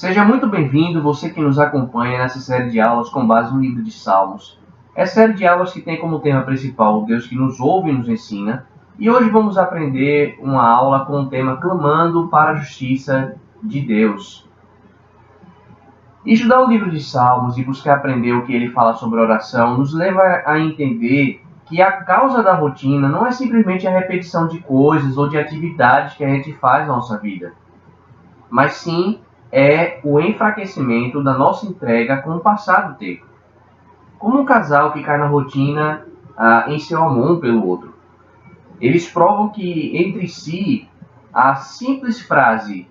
Seja muito bem-vindo, você que nos acompanha nessa série de aulas com base no livro de Salmos. É série de aulas que tem como tema principal o Deus que nos ouve e nos ensina. E hoje vamos aprender uma aula com o tema Clamando para a Justiça de Deus. Estudar o livro de Salmos e buscar aprender o que ele fala sobre oração nos leva a entender que a causa da rotina não é simplesmente a repetição de coisas ou de atividades que a gente faz na nossa vida, mas sim é o enfraquecimento da nossa entrega com o passar do tempo. Como um casal que cai na rotina em seu amor um pelo outro. Eles provam que entre si a simples frase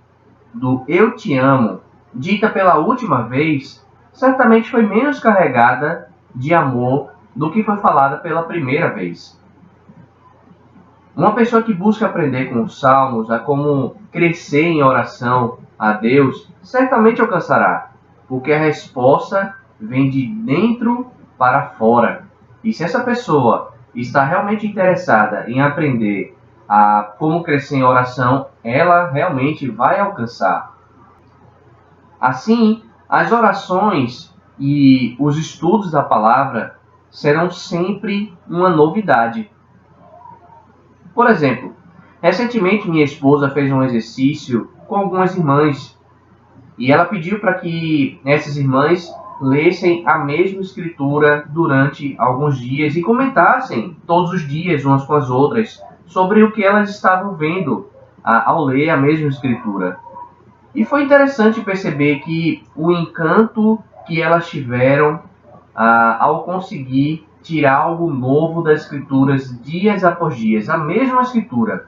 do "eu te amo", dita pela última vez, certamente foi menos carregada de amor do que foi falada pela primeira vez. Uma pessoa que busca aprender com os salmos a como crescer em oração a Deus, certamente alcançará, porque a resposta vem de dentro para fora. E se essa pessoa está realmente interessada em aprender a como crescer em oração, ela realmente vai alcançar. Assim, as orações e os estudos da palavra serão sempre uma novidade. Por exemplo, recentemente minha esposa fez um exercício com algumas irmãs e ela pediu para que essas irmãs lessem a mesma escritura durante alguns dias e comentassem todos os dias umas com as outras sobre o que elas estavam vendo ao ler a mesma escritura. E foi interessante perceber que o encanto que elas tiveram ao conseguir tirar algo novo das escrituras dias após dias, a mesma escritura,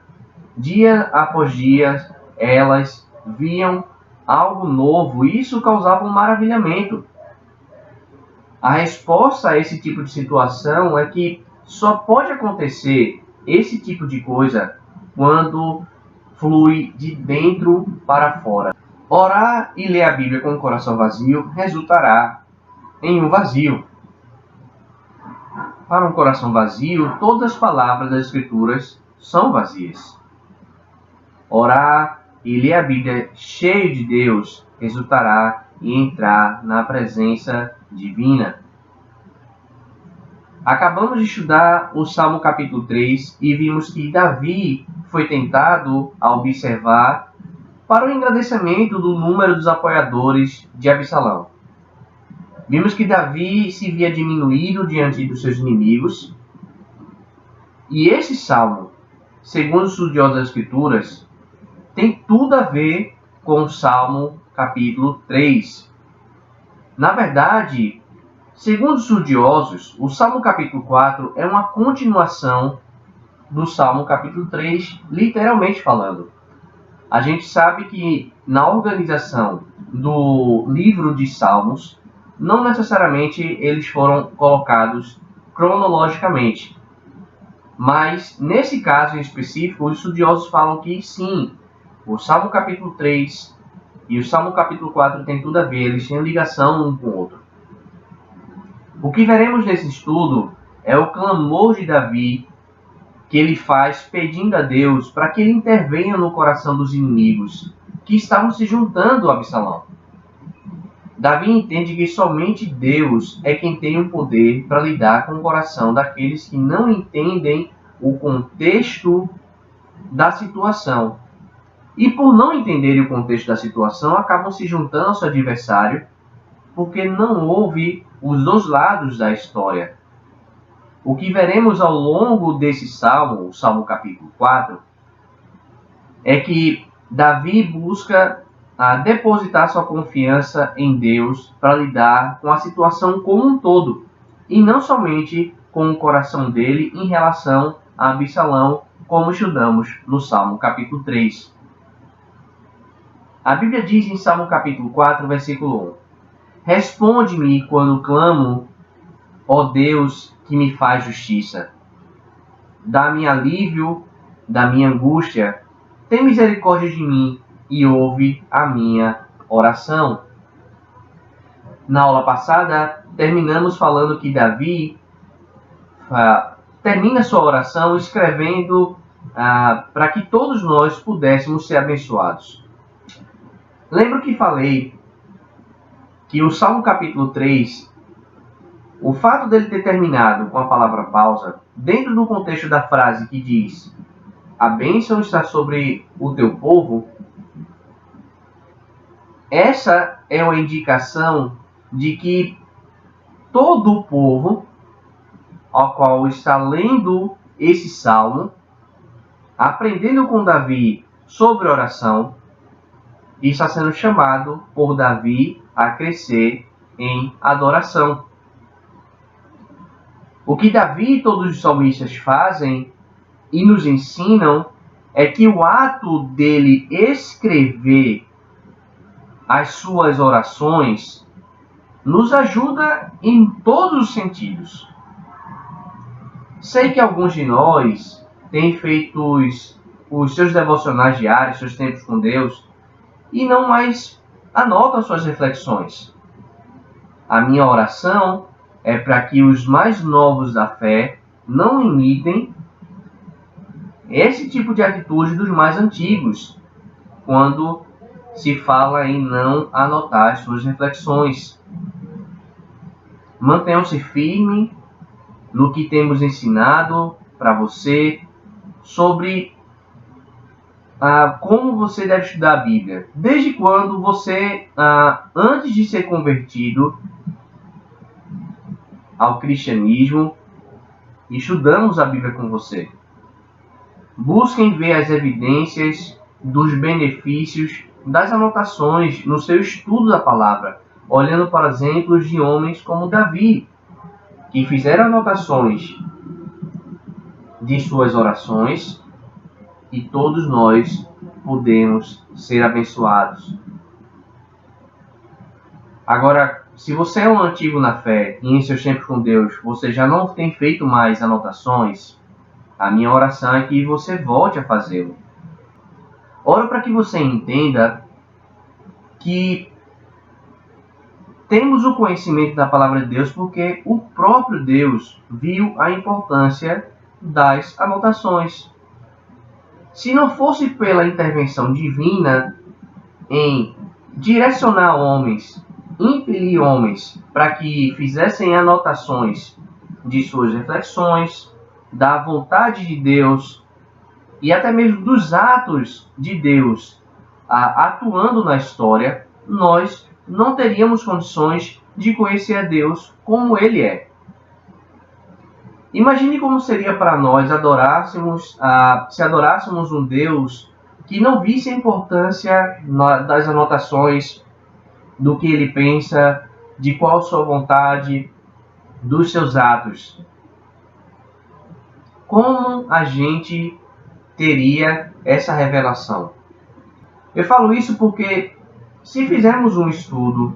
dia após dia, elas viam algo novo e isso causava um maravilhamento. A resposta a esse tipo de situação é que só pode acontecer esse tipo de coisa quando flui de dentro para fora. Orar e ler a Bíblia com o coração vazio resultará em um vazio. Para um coração vazio, todas as palavras das Escrituras são vazias. Orar e ler a Bíblia cheio de Deus resultará em entrar na presença divina. Acabamos de estudar o Salmo capítulo 3 e vimos que Davi foi tentado a observar para o engrandecimento do número dos apoiadores de Absalão. Vimos que Davi se via diminuído diante dos seus inimigos. E esse salmo, segundo os estudiosos das Escrituras, tem tudo a ver com o Salmo capítulo 3. Na verdade, segundo os estudiosos, o Salmo capítulo 4 é uma continuação do Salmo capítulo 3, literalmente falando. A gente sabe que na organização do livro de Salmos, não necessariamente eles foram colocados cronologicamente. Mas, nesse caso em específico, os estudiosos falam que sim, o Salmo capítulo 3 e o Salmo capítulo 4 têm tudo a ver, eles têm ligação um com o outro. O que veremos nesse estudo é o clamor de Davi que ele faz pedindo a Deus para que ele intervenha no coração dos inimigos que estavam se juntando a Absalão. Davi entende que somente Deus é quem tem o poder para lidar com o coração daqueles que não entendem o contexto da situação. E por não entenderem o contexto da situação, acabam se juntando ao seu adversário, porque não houve os dois lados da história. O que veremos ao longo desse salmo, o Salmo capítulo 4, é que Davi busca depositar sua confiança em Deus para lidar com a situação como um todo, e não somente com o coração dele em relação a Absalão, como estudamos no Salmo capítulo 3. A Bíblia diz em Salmo capítulo 4, versículo 1: Responde-me quando clamo, ó Deus que me faz justiça. Dá-me alívio da minha angústia, tem misericórdia de mim e ouve a minha oração. Na aula passada, terminamos falando que Davi termina sua oração escrevendo para que todos nós pudéssemos ser abençoados. Lembro que falei que o Salmo capítulo 3, o fato dele ter terminado com a palavra pausa, dentro do contexto da frase que diz a bênção está sobre o teu povo, essa é uma indicação de que todo o povo ao qual está lendo esse salmo, aprendendo com Davi sobre oração, e está sendo chamado por Davi a crescer em adoração. O que Davi e todos os salmistas fazem e nos ensinam é que o ato dele escrever as suas orações nos ajuda em todos os sentidos. Sei que alguns de nós têm feito os seus devocionais diários, seus tempos com Deus, e não mais anotam suas reflexões. A minha oração é para que os mais novos da fé não imitem esse tipo de atitude dos mais antigos, quando se fala em não anotar suas reflexões. Mantenham-se firmes no que temos ensinado para você sobre como você deve estudar a Bíblia. Desde quando você, antes de ser convertido ao cristianismo, estudamos a Bíblia com você. Busquem ver as evidências dos benefícios das anotações no seu estudo da palavra, olhando para exemplos de homens como Davi, que fizeram anotações de suas orações, e todos nós podemos ser abençoados. Agora, se você é um antigo na fé e em seus tempos com Deus você já não tem feito mais anotações, a minha oração é que você volte a fazê-lo. Oro para que você entenda que temos o conhecimento da palavra de Deus porque o próprio Deus viu a importância das anotações. Se não fosse pela intervenção divina em direcionar homens, impelir homens para que fizessem anotações de suas reflexões, da vontade de Deus e até mesmo dos atos de Deus atuando na história, nós não teríamos condições de conhecer a Deus como Ele é. Imagine como seria para nós se adorássemos um Deus que não visse a importância das anotações, do que Ele pensa, de qual sua vontade, dos seus atos. Como a gente teria essa revelação? Eu falo isso porque se fizermos um estudo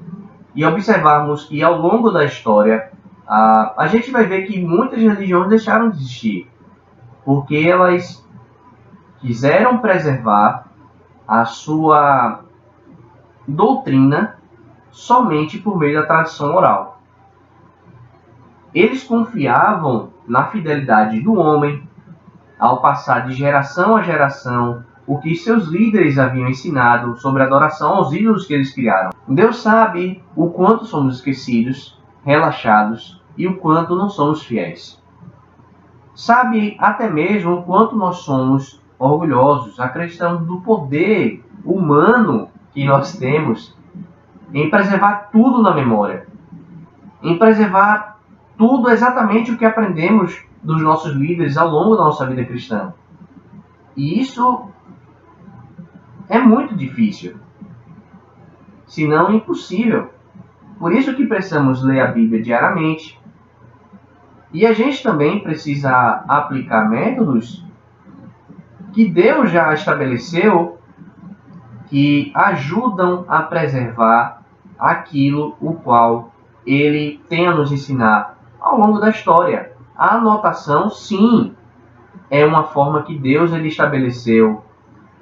e observarmos que ao longo da história a gente vai ver que muitas religiões deixaram de existir porque elas quiseram preservar a sua doutrina somente por meio da tradição oral. Eles confiavam na fidelidade do homem ao passar de geração a geração o que seus líderes haviam ensinado sobre a adoração aos ídolos que eles criaram. Deus sabe o quanto somos esquecidos, relaxados e o quanto não somos fiéis. Sabe até mesmo o quanto nós somos orgulhosos, acreditando no poder humano que nós temos em preservar tudo na memória, em preservar tudo exatamente o que aprendemos dos nossos líderes ao longo da nossa vida cristã. E isso é muito difícil, se não impossível. Por isso que precisamos ler a Bíblia diariamente. E a gente também precisa aplicar métodos que Deus já estabeleceu que ajudam a preservar aquilo o qual Ele tem a nos ensinar ao longo da história. A anotação, sim, é uma forma que Deus ele estabeleceu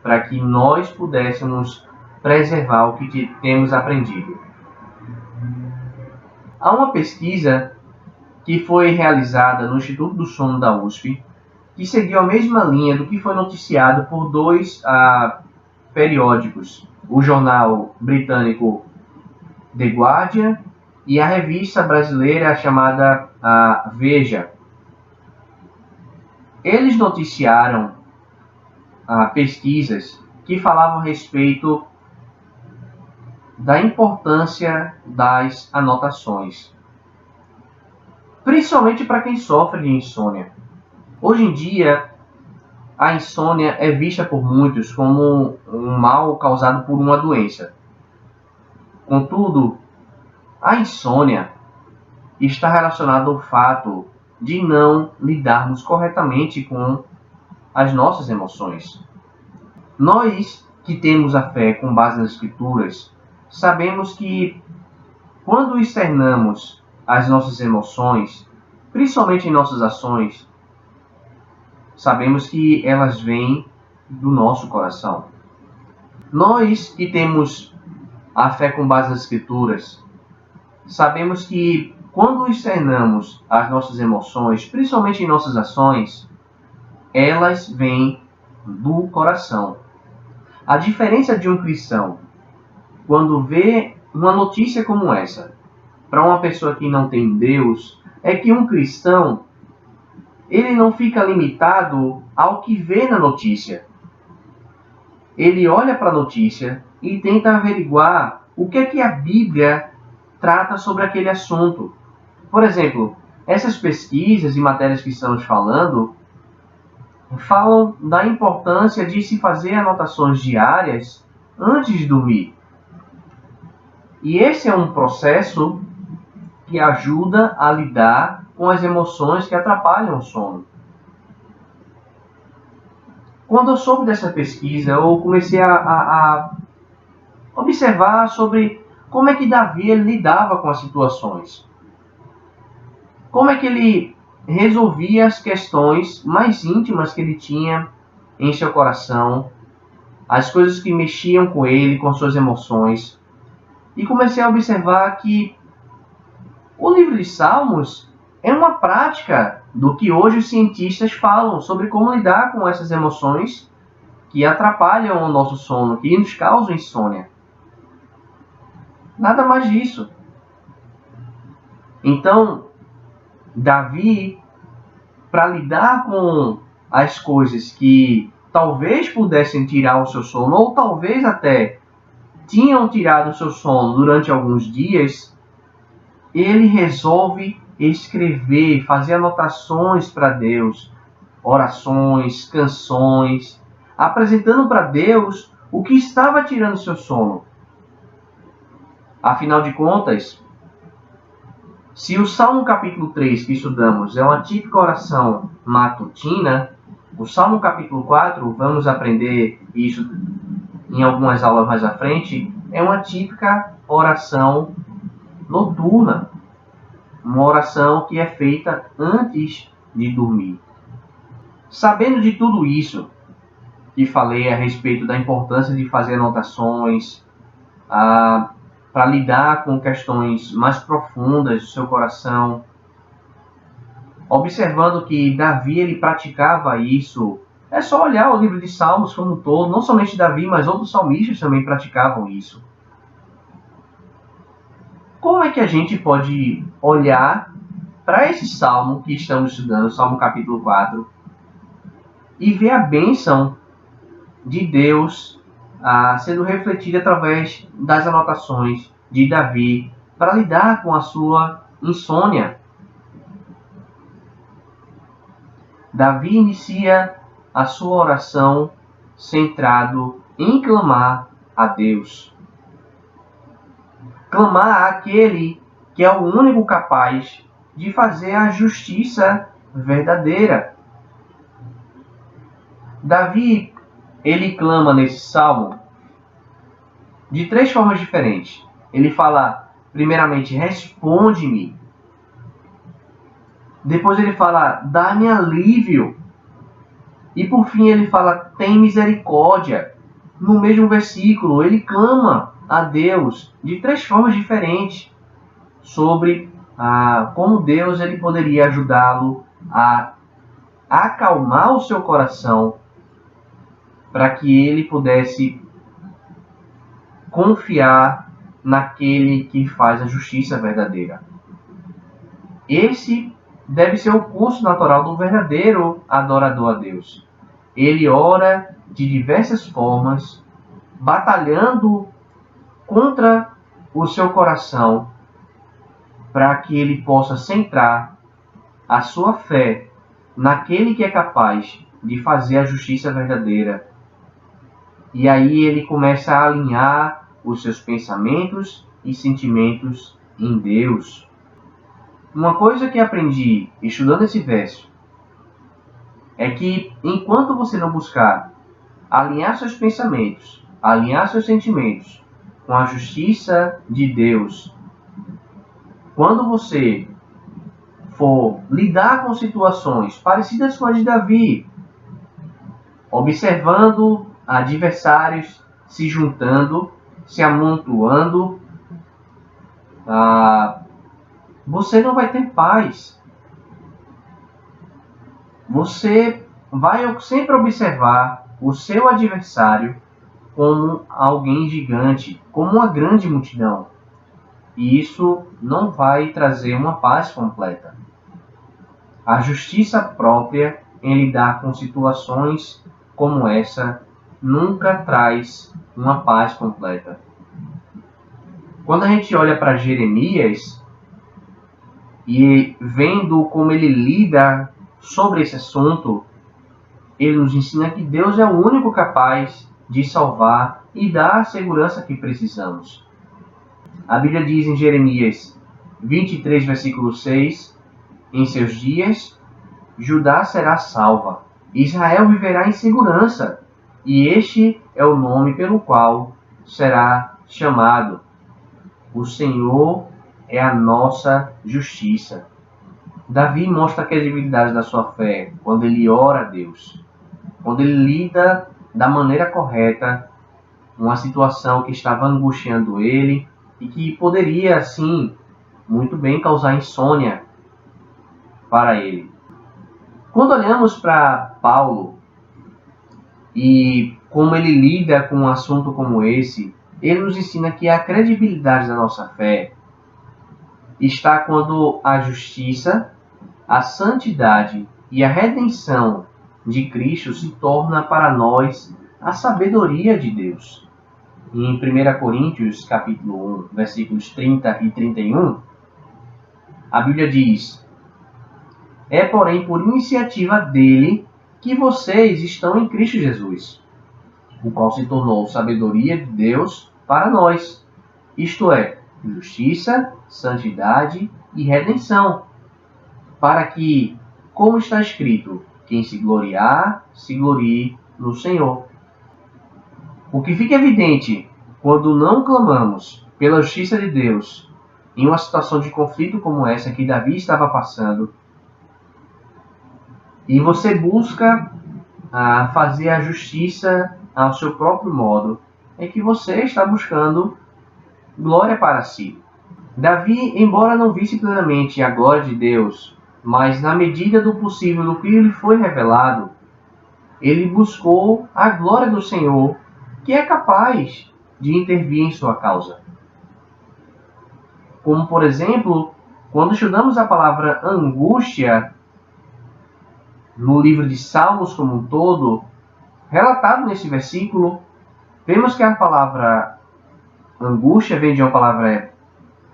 para que nós pudéssemos preservar o que temos aprendido. Há uma pesquisa que foi realizada no Instituto do Sono da USP, que seguiu a mesma linha do que foi noticiado por dois periódicos, o jornal britânico The Guardian e a revista brasileira chamada Veja. Eles noticiaram pesquisas que falavam a respeito da importância das anotações, principalmente para quem sofre de insônia. Hoje em dia, a insônia é vista por muitos como um mal causado por uma doença. Contudo, a insônia está relacionada ao fato de não lidarmos corretamente com as nossas emoções. Nós que temos a fé com base nas Escrituras, sabemos que quando externamos as nossas emoções, principalmente em nossas ações, sabemos que elas vêm do nosso coração. Nós que temos a fé com base nas Escrituras, sabemos que quando externamos as nossas emoções, principalmente em nossas ações, elas vêm do coração. A diferença de um cristão, quando vê uma notícia como essa, para uma pessoa que não tem Deus, é que um cristão, ele não fica limitado ao que vê na notícia. Ele olha para a notícia e tenta averiguar o que é que a Bíblia trata sobre aquele assunto. Por exemplo, essas pesquisas e matérias que estamos falando falam da importância de se fazer anotações diárias antes de dormir. E esse é um processo que ajuda a lidar com as emoções que atrapalham o sono. Quando eu soube dessa pesquisa, eu comecei a observar sobre como é que Davi lidava com as situações. Como é que ele resolvia as questões mais íntimas que ele tinha em seu coração, as coisas que mexiam com ele, com suas emoções. E comecei a observar que o livro de Salmos é uma prática do que hoje os cientistas falam sobre como lidar com essas emoções que atrapalham o nosso sono, que nos causam insônia. Nada mais disso. Então, Davi, para lidar com as coisas que talvez pudessem tirar o seu sono, ou talvez até tinham tirado o seu sono durante alguns dias, ele resolve escrever, fazer anotações para Deus, orações, canções, apresentando para Deus o que estava tirando seu sono. Afinal de contas, se o Salmo capítulo 3 que estudamos é uma típica oração matutina, o Salmo capítulo 4, vamos aprender isso em algumas aulas mais à frente, é uma típica oração noturna, uma oração que é feita antes de dormir. Sabendo de tudo isso que falei a respeito da importância de fazer anotações, para lidar com questões mais profundas do seu coração, observando que Davi ele praticava isso, é só olhar o livro de Salmos como um todo, não somente Davi, mas outros salmistas também praticavam isso. Como é que a gente pode olhar para esse salmo que estamos estudando, Salmo capítulo 4, e ver a bênção de Deus sendo refletida através das anotações de Davi para lidar com a sua insônia? Davi inicia a sua oração centrado em clamar a Deus. Clamar àquele que é o único capaz de fazer a justiça verdadeira. Davi, ele clama nesse salmo de 3 formas diferentes. Ele fala, primeiramente, responde-me. Depois ele fala, dá-me alívio. E por fim ele fala, tem misericórdia. No mesmo versículo, ele clama a Deus de 3 formas diferentes sobre como Deus ele poderia ajudá-lo a acalmar o seu coração para que ele pudesse confiar naquele que faz a justiça verdadeira. Esse deve ser o curso natural do verdadeiro adorador a Deus. Ele ora de diversas formas, batalhando contra o seu coração, para que ele possa centrar a sua fé naquele que é capaz de fazer a justiça verdadeira. E aí ele começa a alinhar os seus pensamentos e sentimentos em Deus. Uma coisa que aprendi estudando esse verso é que enquanto você não buscar alinhar seus pensamentos, alinhar seus sentimentos com a justiça de Deus, quando você for lidar com situações parecidas com as de Davi, observando adversários se juntando, se amontoando, você não vai ter paz. Você vai sempre observar o seu adversário como alguém gigante, como uma grande multidão. E isso não vai trazer uma paz completa. A justiça própria em lidar com situações como essa nunca traz uma paz completa. Quando a gente olha para Jeremias e vendo como ele lida sobre esse assunto, ele nos ensina que Deus é o único capaz de salvar e dar a segurança que precisamos. A Bíblia diz em Jeremias 23, versículo 6, em seus dias, Judá será salva, Israel viverá em segurança, e este é o nome pelo qual será chamado. O Senhor é a nossa justiça. Davi mostra a credibilidade da sua fé quando ele ora a Deus, quando ele lida da maneira correta uma situação que estava angustiando ele e que poderia, assim, muito bem causar insônia para ele. Quando olhamos para Paulo e como ele lida com um assunto como esse, ele nos ensina que a credibilidade da nossa fé está quando a justiça, a santidade e a redenção de Cristo se torna para nós a sabedoria de Deus. Em 1 Coríntios, capítulo 1, versículos 30 e 31, a Bíblia diz: é, porém, por iniciativa dele que vocês estão em Cristo Jesus, o qual se tornou sabedoria de Deus para nós, isto é, justiça, santidade e redenção, para que, como está escrito, quem se gloriar, se glorie no Senhor. O que fica evidente quando não clamamos pela justiça de Deus em uma situação de conflito como essa que Davi estava passando, e você busca fazer a justiça ao seu próprio modo, é que você está buscando glória para si. Davi, embora não visse plenamente a glória de Deus, mas na medida do possível do que lhe foi revelado, ele buscou a glória do Senhor, que é capaz de intervir em sua causa. Como, por exemplo, quando estudamos a palavra angústia no livro de Salmos como um todo, relatado nesse versículo, vemos que a palavra angústia vem de uma palavra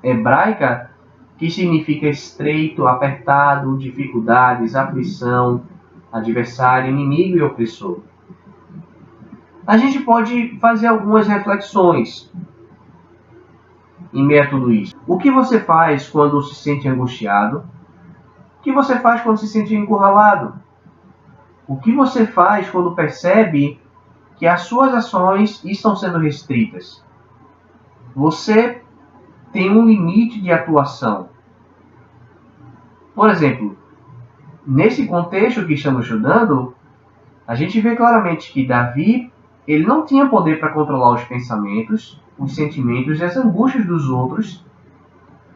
hebraica que significa estreito, apertado, dificuldades, aflição, adversário, inimigo e opressor. A gente pode fazer algumas reflexões em meio a tudo isso. O que você faz quando se sente angustiado? O que você faz quando se sente encurralado? O que você faz quando percebe que as suas ações estão sendo restritas? Você tem um limite de atuação. Por exemplo, nesse contexto que estamos estudando, a gente vê claramente que Davi ele não tinha poder para controlar os pensamentos, os sentimentos e as angústias dos outros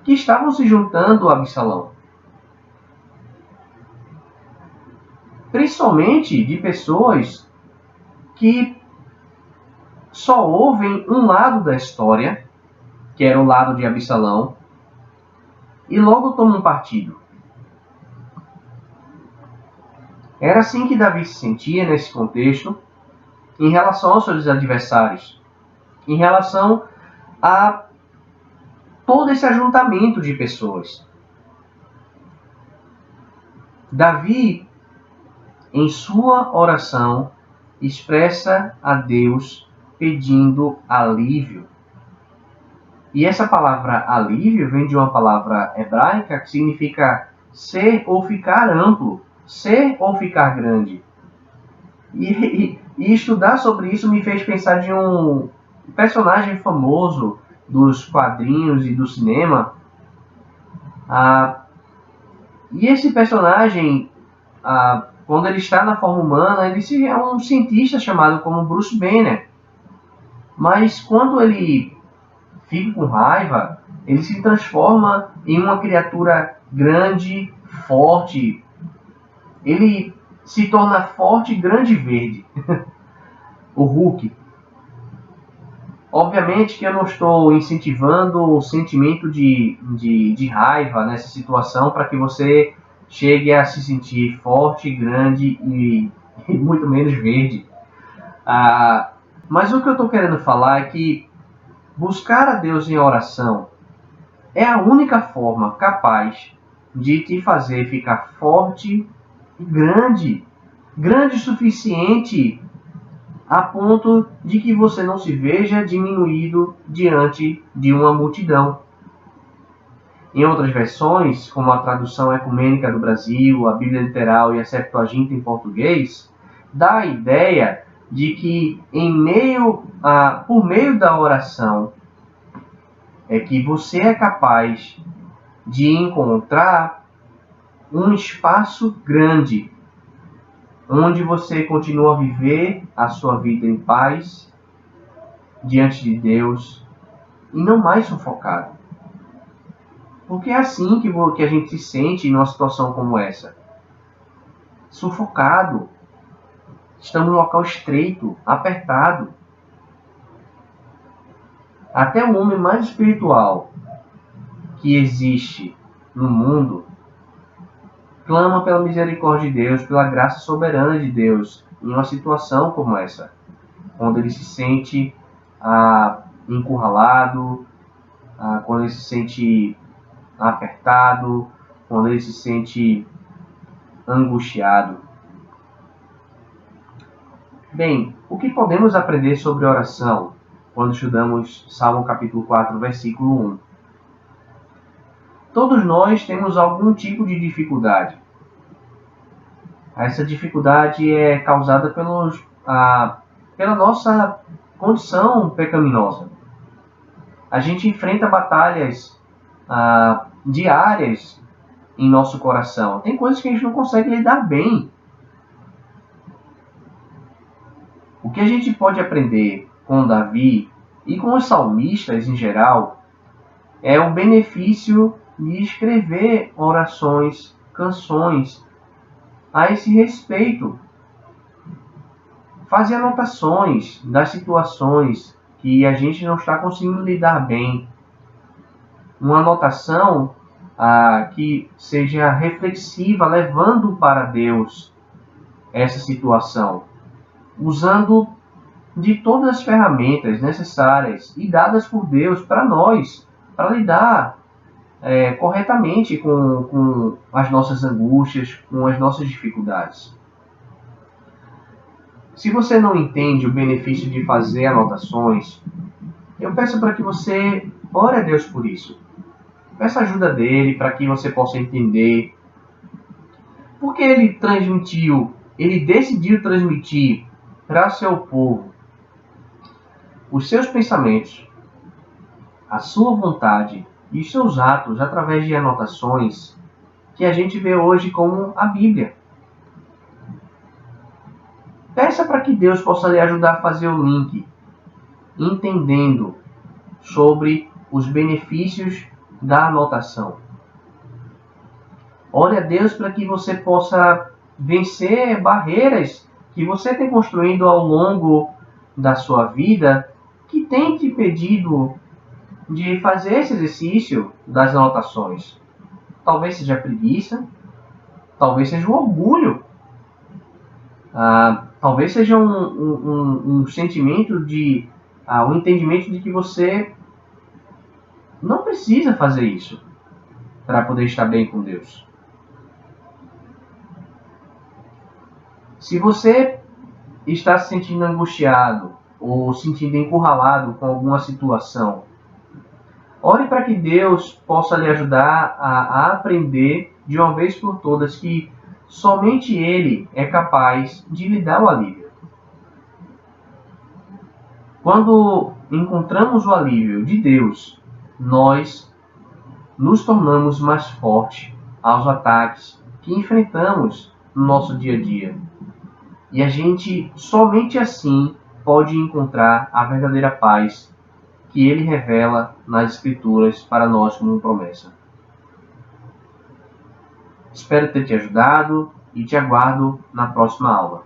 que estavam se juntando a Absalão. Principalmente de pessoas que só ouvem um lado da história que era o lado de Absalão, e logo toma um partido. Era assim que Davi se sentia nesse contexto, em relação aos seus adversários, em relação a todo esse ajuntamento de pessoas. Davi, em sua oração, expressa a Deus pedindo alívio. E essa palavra alívio vem de uma palavra hebraica que significa ser ou ficar amplo, ser ou ficar grande. E estudar sobre isso me fez pensar de um personagem famoso dos quadrinhos e do cinema. E esse personagem, quando ele está na forma humana, ele é um cientista chamado como Bruce Banner. Mas quando ele fica com raiva, ele se transforma em uma criatura grande, forte. Ele se torna forte, grande e verde. O Hulk. Obviamente que eu não estou incentivando o sentimento de raiva nessa situação para que você chegue a se sentir forte, grande e muito menos verde. Mas o que eu estou querendo falar é que buscar a Deus em oração é a única forma capaz de te fazer ficar forte e grande. Grande o suficiente a ponto de que você não se veja diminuído diante de uma multidão. Em outras versões, como a tradução ecumênica do Brasil, a Bíblia Literal e a Septuaginta em português, dá a ideia de que por meio da oração é que você é capaz de encontrar um espaço grande onde você continua a viver a sua vida em paz diante de Deus e não mais sufocado. Porque é assim que a gente se sente em uma situação como essa. Sufocado. Estamos num local estreito, apertado. Até o homem mais espiritual que existe no mundo clama pela misericórdia de Deus, pela graça soberana de Deus, em uma situação como essa, onde ele se sente encurralado, quando ele se sente apertado, quando ele se sente angustiado. Bem, o que podemos aprender sobre oração quando estudamos Salmo capítulo 4, versículo 1? Todos nós temos algum tipo de dificuldade. Essa dificuldade é causada pela nossa condição pecaminosa. A gente enfrenta batalhas diárias em nosso coração. Tem coisas que a gente não consegue lidar bem. O que a gente pode aprender com Davi e com os salmistas em geral é o benefício de escrever orações, canções a esse respeito. Fazer anotações das situações que a gente não está conseguindo lidar bem. Uma anotação que seja reflexiva, levando para Deus essa situação, usando de todas as ferramentas necessárias e dadas por Deus para nós, para lidar corretamente com as nossas angústias, com as nossas dificuldades. Se você não entende o benefício de fazer anotações, eu peço para que você ore a Deus por isso. Peça ajuda dele para que você possa entender porque ele decidiu transmitir para seu povo os seus pensamentos, a sua vontade e os seus atos através de anotações que a gente vê hoje como a Bíblia. Peça para que Deus possa lhe ajudar a fazer o link, entendendo sobre os benefícios da anotação. Ore a Deus para que você possa vencer barreiras que você tem construído ao longo da sua vida, que tem te impedido de fazer esse exercício das anotações. Talvez seja preguiça, talvez seja um orgulho, talvez seja um sentimento de um entendimento de que você não precisa fazer isso para poder estar bem com Deus. Se você está se sentindo angustiado ou sentindo encurralado com alguma situação, ore para que Deus possa lhe ajudar a aprender de uma vez por todas que somente Ele é capaz de lhe dar o alívio. Quando encontramos o alívio de Deus, nós nos tornamos mais fortes aos ataques que enfrentamos no nosso dia a dia. E a gente somente assim pode encontrar a verdadeira paz que Ele revela nas Escrituras para nós como promessa. Espero ter te ajudado e te aguardo na próxima aula.